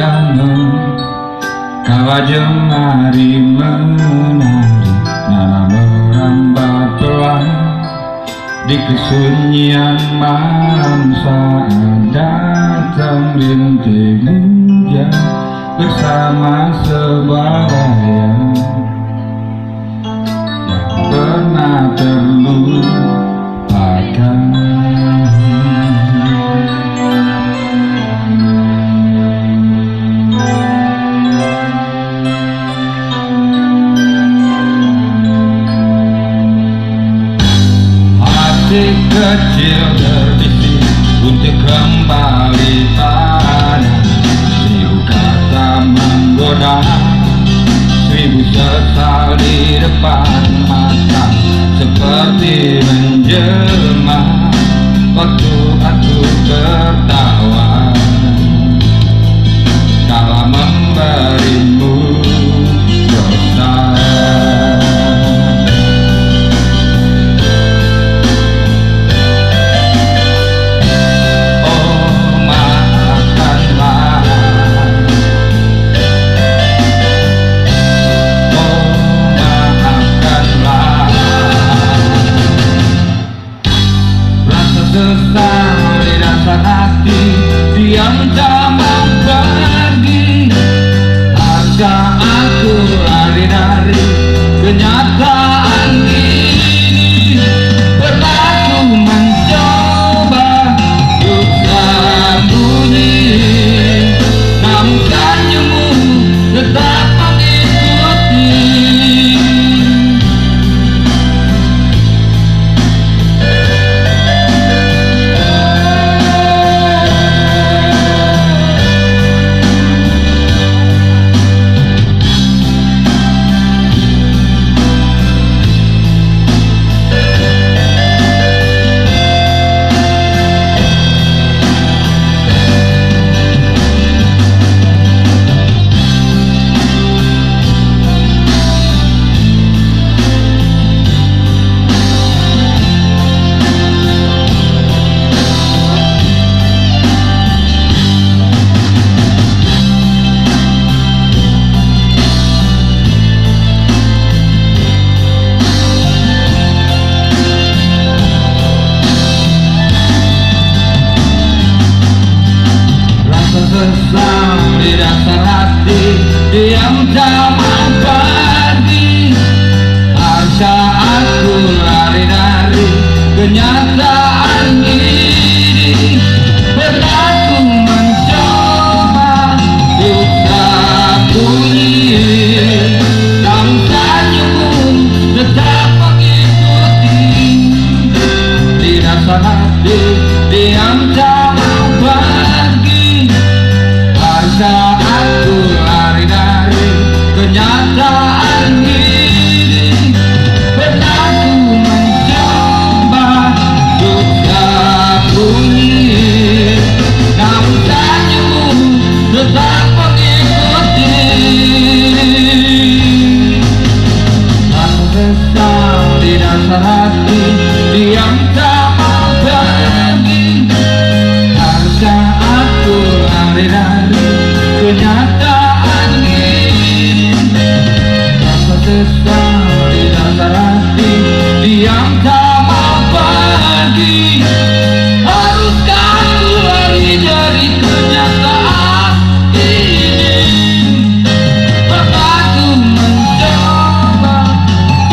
jangan kala jemari menari nana merambat pelan di kesunyian malam saat datang rintik hujan bersama sebuah layang yang pernah terlupakan. Hati kecil terbisik untuk kembali pada seribu kata menggoda, seribu sesal di depan mata seperti menjelma waktu aku tertawa kala memberimu dosa. Sesal di dasar hati, diam tak mau pergi. Harga aku lari dari kenyataan ini. Pernah ku mencoba untuk sembunyi, namun senyummu tetap mengikuti. Sesal di dasar hati, diam tak mau pergi. Harusnya aku lari dari kenyataan ini. Pernah ku mencoba untuk sembunyi, namun senyummu tetap mengikuti. Di dasar hati, diam tak mau pergi. Saat aku lari dari kenyataan ini. Pernah ku mencoba untuk sembunyi, namun senyummu tetap mengikuti. Aku sesal di dasar hati, diam tak mau pergi. Harusnya aku lari dari kenyataan ini. Rasa sesal di dasar hati, diam tak mau pergi. Haruskah aku lari dari kenyataan ini? Pernah ku mencoba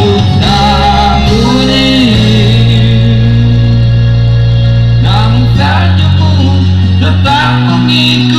untuk sembunyi, namun senyummu tetap mengikuti.